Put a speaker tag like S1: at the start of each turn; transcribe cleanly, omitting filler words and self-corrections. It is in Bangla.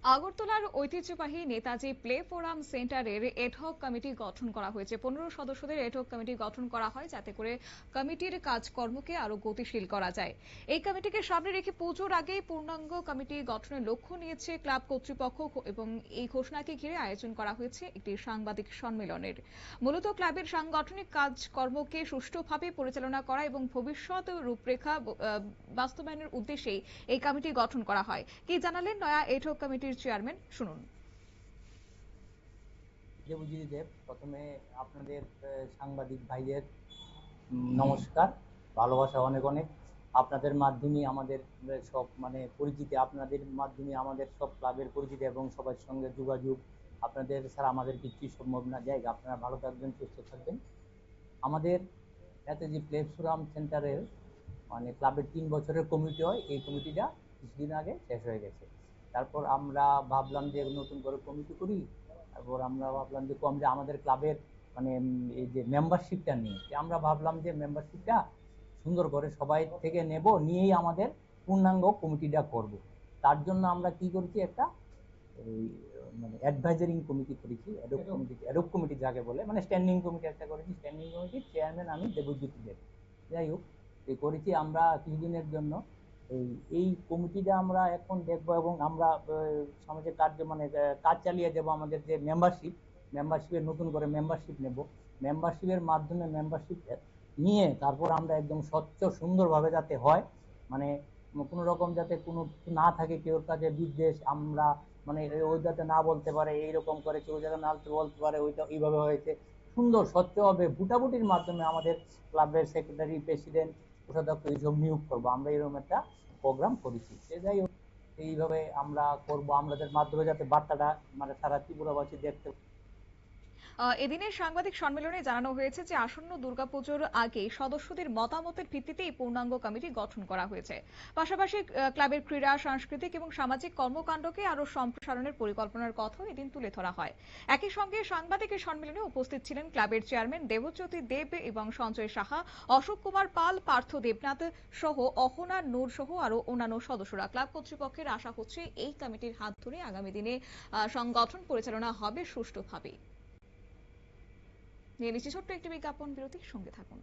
S1: আগরতলার ঐতিহ্যবাহী নেতাজি প্লে ফোরাম সেন্টারের এডহক কমিটি গঠন করা হয়েছে। 15 সদস্যদের এডহক কমিটি গঠন করা হয় যাতে করে কমিটির কাজকর্মকে আরো গতিশীল করা যায়। এই কমিটিকে সামনে রেখে পুজোর আগেই পূর্ণাঙ্গ কমিটি গঠনের লক্ষ্য নিয়েছে ক্লাব কর্তৃপক্ষ এবং এই ঘোষণাকে ঘিরে আয়োজন করা হয়েছে একটি সাংবাদিক সম্মেলনের। মূলত ক্লাবের সাংগঠনিক কাজকর্মকে সুষ্ঠুভাবে পরিচালনা করা এবং ভবিষ্যৎ রূপরেখা বাস্তবায়নের উদ্দেশ্যেই এই কমিটি গঠন করা হয়। কি জানালেন নয়া এডহক কমিটির চেয়ারম্যান, শুনুন।
S2: দেবজিৎ দেব, প্রথমে আপনাদের সাংবাদিক ভাইদের নমস্কার, ভালোবাসা অনেক অনেক। আপনাদের মাধ্যমে আমাদের সব পরিচিতি, আপনাদের মাধ্যমে আমাদের সব ক্লাবের পরিচিতি এবং সবার সঙ্গে যোগাযোগ। আপনাদের ছাড়া আমাদের কিছুই সম্ভব না। জায়গা আপনারা ভালো থাকবেন, সুস্থ থাকবেন। আমাদের এতে যে প্লে ফোরাম সেন্টারের ক্লাবের 3 বছরের কমিটি হয়, এই কমিটিটা কিছুদিন আগে শেষ হয়ে গেছে। তারপর আমরা ভাবলাম যে নতুন করে কমিটি করি। তারপর আমরা ভাবলাম যে আমাদের ক্লাবের এই যে মেম্বারশিপটা নিয়ে আমরা ভাবলাম যে মেম্বারশিপটা সুন্দর করে সবাই থেকে নেব, নিয়েই আমাদের পূর্ণাঙ্গ কমিটিটা করব। তার জন্য আমরা কি করেছি, একটা এই অ্যাডভাইজারিং কমিটি করেছি, অ্যাডহক কমিটি যাকে বলে, স্ট্যান্ডিং কমিটি একটা করেছি। স্ট্যান্ডিং কমিটির চেয়ারম্যান আমি দেবজিৎ দেব। যাই হোক, এই করেছি আমরা কিছুদিনের জন্য। এই কমিটিটা আমরা এখন দেখবো এবং আমরা সমাজের কার্য কাজ চালিয়ে যাবো। আমাদের যে মেম্বারশিপের নতুন করে মেম্বারশিপ নেব। মেম্বারশিপের মাধ্যমে মেম্বারশিপ নিয়ে তারপর আমরা একদম স্বচ্ছ সুন্দরভাবে যাতে হয়, মানে কোনো রকম যাতে কোনো না থাকে কেউর কাছে বিদ্বেষ, আমরা ওই যাতে না বলতে পারে এইরকম করেছে, ওই যাতে না বলতে পারে ওইটা এইভাবে হয়েছে। সুন্দর স্বচ্ছভাবে ভোটাভুটির মাধ্যমে আমাদের ক্লাবের সেক্রেটারি, প্রেসিডেন্ট, কোষাধ্যক্ষ এইসব নিয়োগ করবো। আমরা এরকম একটা প্রোগ্রাম করেছি। যাই হোক, এইভাবে আমরা করবো, আমাদের মাধ্যমে যাতে বার্তাটা সারা ত্রিপুরাবাসী দেখতে।
S1: এদিনের সাংবাদিক সম্মেলনে জানানো হয়েছে যে আসন্ন দুর্গাপুজোর আগে সদস্যদের মতামতের ভিত্তিতে এই পূর্ণাঙ্গ কমিটি গঠন করা হয়েছে। পাশাপাশি ক্লাবের ক্রীড়া, সাংস্কৃতিক এবং সামাজিক কর্মকাণ্ডকে আরো সম্প্রসারণের পরিকল্পনার কথাও এদিন তুলে ধরা হয়। একই সঙ্গে সাংবাদিকের সম্মেলনে উপস্থিত ছিলেন ক্লাবের চেয়ারম্যান দেবজ্যোতি দেব এবং সঞ্জয় সাহা, অশোক কুমার পাল, পার্থ দেবনাথ সহ অহনা নূর সহ আরো অন্যান্য সদস্যরা। ক্লাব কর্তৃপক্ষের আশা হচ্ছে এই কমিটির হাত ধরে আগামী দিনে সংগঠন পরিচালনা হবে সুষ্ঠুভাবে। নিয়ে নিচ্ছি ছোট্ট একটি বিজ্ঞাপন বিরতি, সঙ্গে থাকুন।